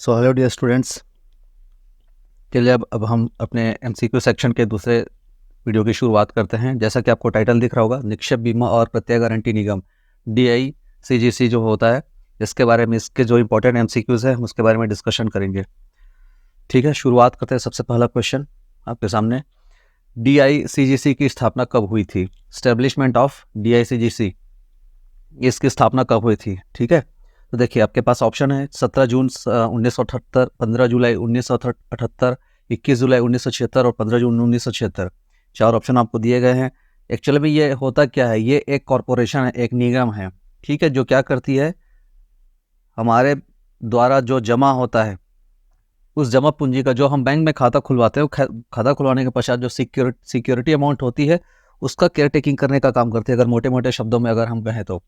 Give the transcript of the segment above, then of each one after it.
So hello dear students, चलिए अब हम अपने एमसीक्यू सेक्शन के दूसरे वीडियो की शुरुआत करते हैं। जैसा कि आपको टाइटल दिख रहा होगा, निक्षेप बीमा और प्रत्यय गारंटी निगम DICGC जो होता है, इसके बारे में इसके जो इंपॉर्टेंट एमसीक्यूज है उसके बारे में डिस्कशन करेंगे। ठीक है, शुरुआत करते हैं। सबसे पहला क्वेश्चन आपके सामने, DICGC की स्थापना कब हुई थी? स्टैब्लिशमेंट ऑफ DICGC, इसकी स्थापना कब हुई थी? ठीक है, तो देखिए आपके पास ऑप्शन है 17 जून 1978, 15 जुलाई 1978, 21 जुलाई 1976 और 15 जून 1976। चार ऑप्शन आपको दिए गए हैं। एक्चुअली में ये होता क्या है, ये एक कॉरपोरेशन है, एक निगम है, ठीक है, जो क्या करती है, हमारे द्वारा जो जमा होता है उस जमा पूंजी का, जो हम बैंक में खाता खुलवाते हैं, खाता खुलवाने के पश्चात जो सिक्योरिटी अमाउंट होती है उसका केयर टेकिंग करने का काम करती है, अगर मोटे मोटे शब्दों में अगर हम कहें तो।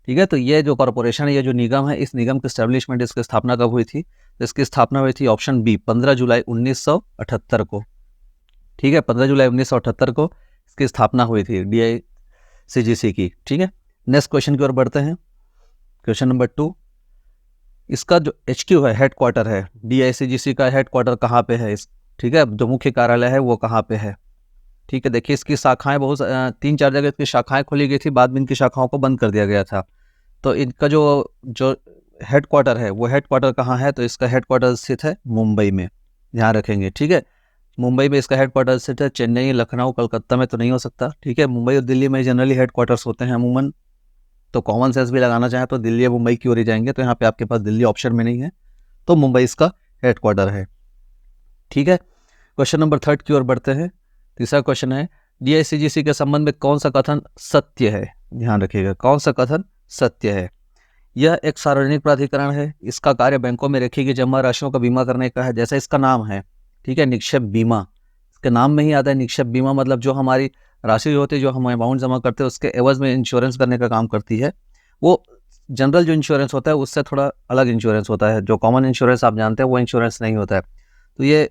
ठीक है, तो ये जो कॉर्पोरेशन है, ये जो निगम है, इस निगम की स्टैब्लिशमेंट, इसकी स्थापना कब हुई थी? तो इसकी स्थापना हुई थी ऑप्शन बी 15 जुलाई 1978 को। ठीक है, 15 जुलाई 1978 को इसकी स्थापना हुई थी DICGC की। ठीक है, नेक्स्ट क्वेश्चन की ओर बढ़ते हैं। क्वेश्चन नंबर 2, इसका जो HQ है, हेड क्वार्टर है, DICGC का हेड क्वार्टर कहाँ पे है? ठीक है, जो मुख्य कार्यालय है वो कहाँ पे है? ठीक है, देखिए इसकी शाखाएं बहुत 3-4 जगह इसकी शाखाएं खोली गई थी, बाद में इनकी शाखाओं को बंद कर दिया गया था। तो इनका जो हेड क्वार्टर है, वो हेड क्वार्टर कहाँ है? तो इसका हेड क्वार्टर स्थित है मुंबई में, ध्यान रखेंगे। ठीक है, मुंबई में इसका हेड क्वार्टर स्थित है। चेन्नई, लखनऊ, कलकत्ता में तो नहीं हो सकता। ठीक है, मुंबई और दिल्ली में जनरली हेड क्वार्टर्स होते हैं अमूमन, तो कॉमन सेंस भी लगाना चाहें तो दिल्ली या मुंबई की ओर ही जाएंगे। तो यहाँ पे आपके पास दिल्ली ऑप्शन में नहीं है, तो मुंबई इसका हेड क्वार्टर है। ठीक है, क्वेश्चन नंबर 3 की ओर बढ़ते हैं। तीसरा क्वेश्चन है, DICGC के संबंध में कौन सा कथन सत्य है? ध्यान रखिएगा, कौन सा कथन सत्य है? यह एक सार्वजनिक प्राधिकरण है, इसका कार्य बैंकों में रखी गई जमा राशियों का बीमा करने का है, जैसा इसका नाम है। ठीक है, निक्षेप बीमा, इसके नाम में ही आता है निक्षेप बीमा, मतलब जो हमारी राशि होती है, जो हम अमाउंट जमा करते हैं, उसके एवज में इंश्योरेंस करने का काम करती है। वो जनरल जो इंश्योरेंस होता है उससे थोड़ा अलग इंश्योरेंस होता है, जो कॉमन इंश्योरेंस आप जानते हैं वो इंश्योरेंस नहीं होता है। तो ये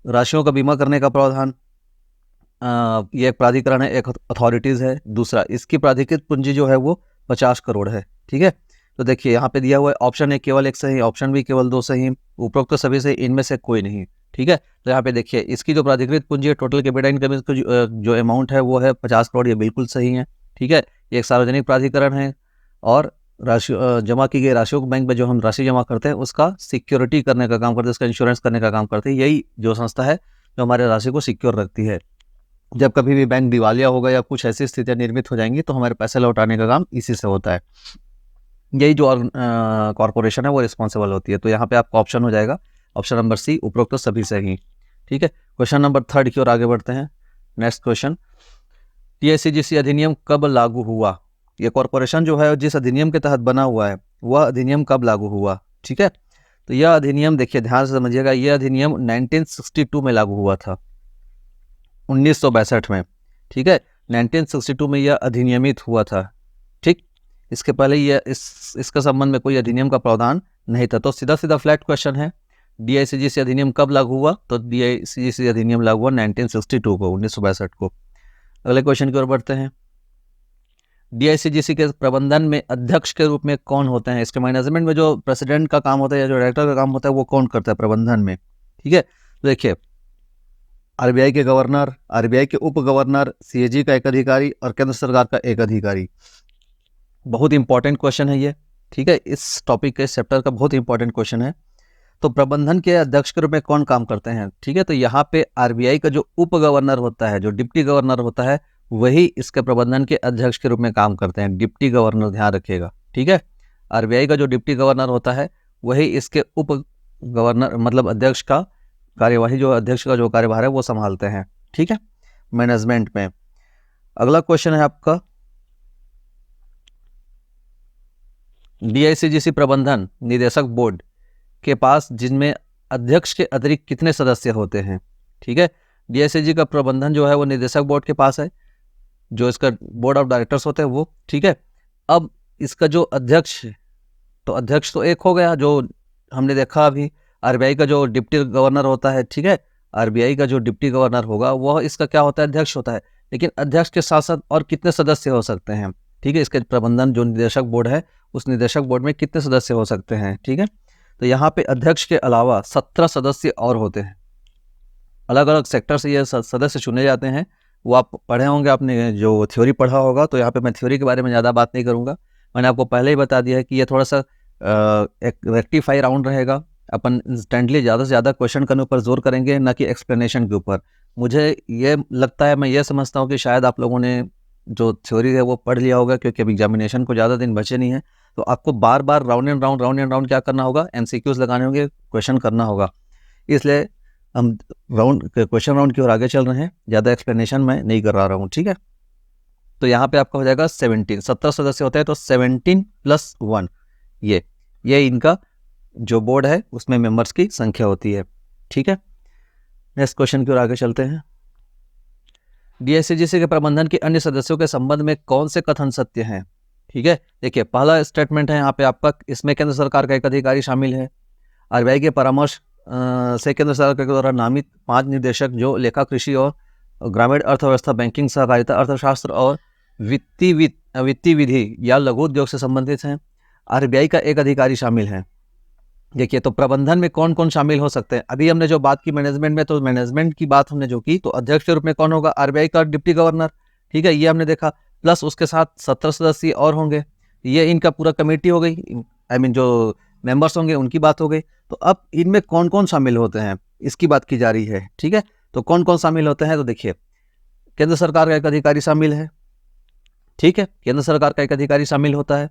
राशियों का बीमा करने का प्रावधान, ये एक प्राधिकरण है, एक अथॉरिटीज़ है। दूसरा, इसकी प्राधिकृत पूंजी जो है वो 50 करोड़ है। ठीक है, तो देखिए यहाँ पे दिया हुआ है ऑप्शन ए केवल एक सही, ऑप्शन बी केवल 2 सही, उपरोक्त तो सभी सही, इनमें से कोई नहीं। ठीक है, तो यहाँ पे देखिए इसकी जो प्राधिकृत पूंजी है, टोटल कैपिटल इनकम जो अमाउंट है वो है 50 करोड़, ये बिल्कुल सही है। ठीक है, ये एक सार्वजनिक प्राधिकरण है और राशि जमा की गई राशियों को बैंक में जो हम राशि जमा करते हैं उसका सिक्योरिटी करने का काम करते हैं, उसका इंश्योरेंस करने का काम करते हैं। यही जो संस्था है जो हमारे राशि को सिक्योर रखती है। जब कभी भी बैंक दिवालिया होगा या कुछ ऐसी स्थितियां निर्मित हो जाएंगी तो हमारे पैसे लौटाने का काम इसी से होता है। यही जो कॉर्पोरेशन है वो रिस्पॉन्सिबल होती है। तो यहाँ पे आपका ऑप्शन हो जाएगा ऑप्शन नंबर सी, उपरोक्त तो सभी सही। ठीक है, क्वेश्चन नंबर 3 की ओर आगे बढ़ते हैं। नेक्स्ट क्वेश्चन, DICGC अधिनियम कब लागू हुआ? ये कॉर्पोरेशन जो है जिस अधिनियम के तहत बना हुआ है, वह अधिनियम कब लागू हुआ? ठीक है, तो यह अधिनियम देखिए ध्यान से समझिएगा, यह अधिनियम 1962 में लागू हुआ था, 1962 में। ठीक है, 1962 में यह अधिनियमित हुआ था। ठीक, इसके पहले यह इसका संबंध में कोई अधिनियम का प्रावधान नहीं था। तो सीधा सीधा फ्लैट क्वेश्चन है, DICGC अधिनियम कब लागू हुआ? तो DICGC अधिनियम लागू हुआ 1962 को, 1962 को। अगले क्वेश्चन की ओर बढ़ते हैं। DICGC के प्रबंधन में अध्यक्ष के रूप में कौन होते हैं? इसके मैनेजमेंट में जो प्रेसिडेंट का काम होता है या जो डायरेक्टर का काम होता है वो कौन करता है प्रबंधन में? ठीक है, तो देखिए RBI के गवर्नर, RBI के उप गवर्नर, CAG का एक अधिकारी और केंद्र सरकार का एक अधिकारी। बहुत इंपॉर्टेंट क्वेश्चन है ये। ठीक है, इस टॉपिक के चैप्टर का बहुत इंपॉर्टेंट क्वेश्चन है। तो प्रबंधन के अध्यक्ष के रूप में कौन काम करते हैं? ठीक है, तो यहाँ पे RBI का जो उप गवर्नर होता है, जो डिप्टी गवर्नर होता है, वही इसके प्रबंधन के अध्यक्ष के रूप में काम करते हैं, डिप्टी गवर्नर, ध्यान रखिएगा। ठीक है, RBI का जो डिप्टी गवर्नर होता है वही इसके उप गवर्नर मतलब अध्यक्ष का कार्यवाही, जो अध्यक्ष का जो कार्यभार है वो संभालते हैं। ठीक है, मैनेजमेंट में। अगला क्वेश्चन है आपका, DICGC प्रबंधन निदेशक बोर्ड के पास जिनमें अध्यक्ष के अतिरिक्त कितने सदस्य होते हैं? ठीक है, DICGC का प्रबंधन जो है वो निदेशक बोर्ड के पास है, जो इसका बोर्ड ऑफ डायरेक्टर्स होते हैं वो। ठीक है, अब इसका जो अध्यक्ष, तो अध्यक्ष तो एक हो गया, जो हमने देखा अभी। RBI का जो डिप्टी गवर्नर होता है, ठीक है, RBI का जो डिप्टी गवर्नर होगा वह इसका क्या होता है? अध्यक्ष होता है। लेकिन अध्यक्ष के साथ साथ और कितने सदस्य हो सकते हैं? ठीक है, इसके प्रबंधन जो निदेशक बोर्ड है, उस निदेशक बोर्ड में कितने सदस्य हो सकते हैं? ठीक है, तो यहाँ पे अध्यक्ष के अलावा 17 सदस्य और होते हैं। अलग अलग सेक्टर से ये सदस्य चुने जाते हैं। वो आप पढ़े होंगे, आपने जो थ्योरी पढ़ा होगा, तो यहाँ पे मैं थ्योरी के बारे में ज़्यादा बात नहीं करूँगा। मैंने आपको पहले ही बता दिया है कि ये थोड़ा सा एक रेक्टिफाई राउंड रहेगा। अपन इंस्टेंटली ज़्यादा से ज़्यादा क्वेश्चन करने ऊपर जोर करेंगे, ना कि एक्सप्लेनेशन के ऊपर। मुझे ये लगता है, मैं ये समझता हूँ कि शायद आप लोगों ने जो थ्योरी है वो पढ़ लिया होगा, क्योंकि अभी एग्जामिनेशन को ज़्यादा दिन बचे नहीं है। तो आपको बार बार राउंड एंड राउंड क्या करना होगा, MCQs लगाने होंगे, क्वेश्चन करना होगा। इसलिए हम क्वेश्चन राउंड की ओर आगे चल रहे हैं, ज़्यादा एक्सप्लेनेशन मैं नहीं कर रहा हूँ, ठीक है। तो यहाँ पे आपका हो जाएगा 17 सदस्य होते हैं, तो 17 + 1 ये इनका जो बोर्ड है उसमें मेंबर्स की संख्या होती है, ठीक है। नेक्स्ट क्वेश्चन की ओर आगे चलते हैं। DICGC के प्रबंधन के अन्य सदस्यों के संबंध में कौन से कथन सत्य हैं, ठीक है। देखिए, पहला स्टेटमेंट है यहाँ पे आपका, इसमें केंद्र सरकार का एक अधिकारी शामिल है। RBI के परामर्श से केंद्र सरकार के द्वारा नामित 5 निर्देशक जो लेखा, कृषि और ग्रामीण अर्थव्यवस्था, बैंकिंग, सहकारिता, अर्थशास्त्र और वित्तीय विधि या लघु उद्योग से संबंधित हैं। RBI का एक अधिकारी शामिल है। देखिए, तो प्रबंधन में कौन कौन शामिल हो सकते हैं। अभी हमने जो बात की मैनेजमेंट में, तो मैनेजमेंट की बात हमने जो की, तो अध्यक्ष के रूप में कौन होगा, RBI का डिप्टी गवर्नर, ठीक है, ये हमने देखा। प्लस उसके साथ 17 सदस्य और होंगे, ये इनका पूरा कमेटी हो गई, जो मेंबर्स होंगे उनकी बात हो गई। तो अब इनमें कौन कौन शामिल होते हैं इसकी बात की जा रही है, ठीक है। तो कौन कौन शामिल होते हैं, तो देखिए, केंद्र सरकार का एक अधिकारी शामिल है, ठीक है, केंद्र सरकार का एक अधिकारी शामिल होता है।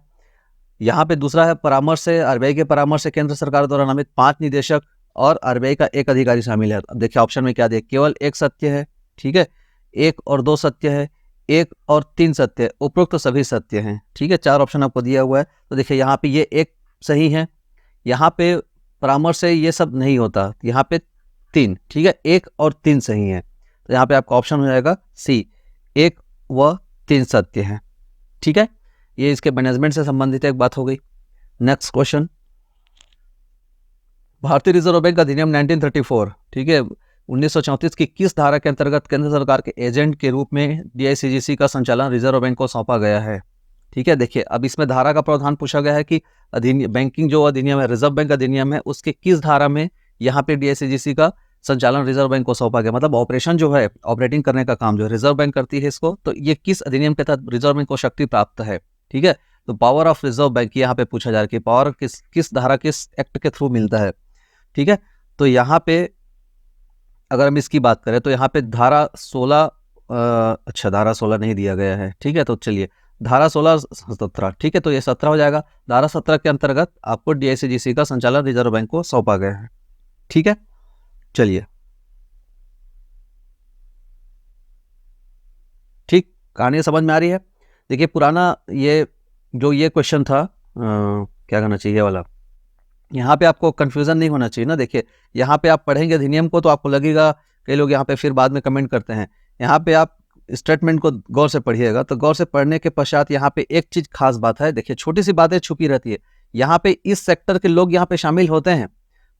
यहाँ पे दूसरा है परामर्श से, RBI के परामर्श से केंद्र सरकार द्वारा नामित 5 निदेशक और RBI का एक अधिकारी शामिल है। अब देखिए ऑप्शन में क्या दिया, केवल एक सत्य है, ठीक है, 1 और 2 सत्य है, 1 और 3 सत्य है, उपरोक्त सभी सत्य हैं, ठीक है। 4 ऑप्शन आपको दिया हुआ है। तो देखिए, यहाँ पे ये एक सही है, यहाँ पे परामर्श से ये सब नहीं होता, यहाँ पे 3, ठीक है, 1 और 3 सही है। तो यहाँ पे आपका ऑप्शन हो जाएगा C, 1 व 3 सत्य है, ठीक है। ये इसके मैनेजमेंट से संबंधित एक बात हो गई। नेक्स्ट क्वेश्चन, भारतीय रिजर्व बैंक अधिनियम 1934, ठीक है, 1934 की किस धारा के अंतर्गत केंद्र सरकार के एजेंट के रूप में DICGC का संचालन रिजर्व बैंक को सौंपा गया है, ठीक है। देखिए, अब इसमें धारा का प्रावधान पूछा गया है कि बैंकिंग जो अधिनियम है, रिजर्व बैंक अधिनियम है, उसके किस धारा में यहाँ पे DICGC का संचालन रिजर्व बैंक को सौंपा गया, मतलब ऑपरेशन जो है, ऑपरेटिंग करने का काम जो रिजर्व बैंक करती है इसको, तो ये किस अधिनियम के तहत रिजर्व बैंक को शक्ति प्राप्त है, ठीक है। तो पावर ऑफ रिजर्व बैंक यहाँ पे पूछा जा रहा है कि पावर किस धारा, किस एक्ट के थ्रू मिलता है, ठीक है। तो यहाँ पे अगर हम इसकी बात करें, तो यहाँ पे धारा 16, अच्छा धारा 16 नहीं दिया गया है, ठीक है। तो चलिए, धारा 16, 17, ठीक है, तो ये 17 हो जाएगा। धारा 17 के अंतर्गत आपको DICGC का संचालन रिजर्व बैंक को सौंपा गया है, ठीक है। चलिए, ठीक, कहानी समझ में आ रही है। देखिए, पुराना ये क्वेश्चन था, क्या करना चाहिए वाला, यहाँ पे आपको कंफ्यूजन नहीं होना चाहिए ना। देखिए, यहाँ पे आप पढ़ेंगे अधिनियम को तो आपको लगेगा, कई लोग यहाँ पे फिर बाद में कमेंट करते हैं, यहाँ पे आप स्टेटमेंट को गौर से पढ़िएगा। तो गौर से पढ़ने के पश्चात यहाँ पे एक चीज खास बात है, देखिए, छोटी सी बातें छुपी रहती है। यहाँ पे इस सेक्टर के लोग यहाँ पे शामिल होते हैं,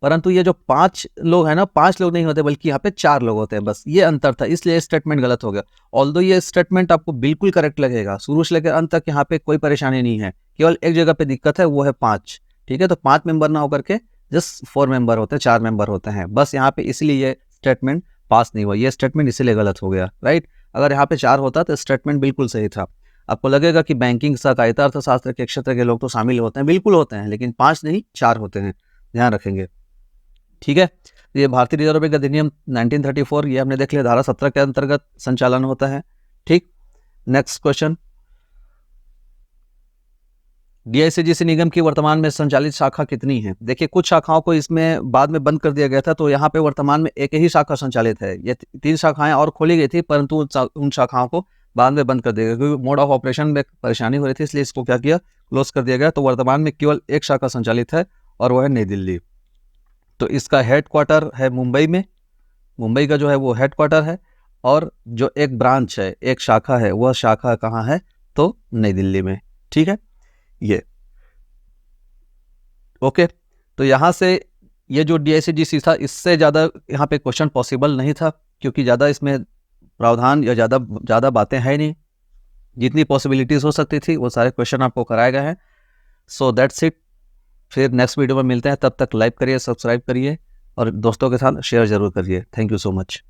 परंतु ये जो 5 लोग हैं ना, 5 लोग नहीं होते, बल्कि यहाँ पे 4 लोग होते हैं, बस ये अंतर था, इसलिए स्टेटमेंट गलत हो गया। ऑल्दो ये स्टेटमेंट आपको बिल्कुल करेक्ट लगेगा, शुरू से लेकर अंत तक यहाँ पे कोई परेशानी नहीं है, केवल एक जगह पे दिक्कत है, वो है 5, ठीक है। तो 5 मेंबर ना होकर के जस्ट 4 मेंबर होते हैं, 4 मेंबर होते हैं, बस यहाँ पे इसलिए ये स्टेटमेंट पास नहीं हुआ, ये स्टेटमेंट इसीलिए गलत हो गया, राइट। अगर यहाँ पे 4 होता तो स्टेटमेंट बिल्कुल सही था। आपको लगेगा कि बैंकिंग, सहकारिता, अर्थशास्त्र के क्षेत्र के लोग तो शामिल होते हैं, बिल्कुल होते हैं, लेकिन 5 नहीं 4 होते हैं, ध्यान रखेंगे, ठीक है। ये भारतीय रिजर्व बैंक अधिनियम 1934, ये हमने देख लिया, धारा 17 के अंतर्गत संचालन होता है, ठीक। नेक्स्ट क्वेश्चन, DICGC निगम की वर्तमान में संचालित शाखा कितनी है। देखिए, कुछ शाखाओं को इसमें बाद में बंद कर दिया गया था, तो यहाँ पे वर्तमान में एक ही शाखा संचालित है। ये 3 शाखाएं और खोली गई थी, परंतु उन शाखाओं को बाद में बंद कर दिया गया, क्योंकि मोड ऑफ ऑपरेशन में परेशानी हो रही थी, इसलिए इसको क्या किया, क्लोज कर दिया गया। तो वर्तमान में केवल एक शाखा संचालित है, और वह है नई दिल्ली। तो इसका हेडक्वार्टर है मुंबई में, मुंबई का जो है वो हेडक्वार्टर है, और जो एक ब्रांच है, एक शाखा है, वह शाखा कहाँ है, तो नई दिल्ली में, ठीक है। ये ओके, तो यहाँ से ये जो DICGC था, इससे ज़्यादा यहाँ पे क्वेश्चन पॉसिबल नहीं था, क्योंकि ज़्यादा इसमें प्रावधान या ज़्यादा बातें हैं नहीं, जितनी पॉसिबिलिटीज़ हो सकती थी वो सारे क्वेश्चन आपको कराए गए हैं। सो दैट्स इट, फिर नेक्स्ट वीडियो में मिलते हैं, तब तक लाइक करिए, सब्सक्राइब करिए और दोस्तों के साथ शेयर ज़रूर करिए। Thank you so much.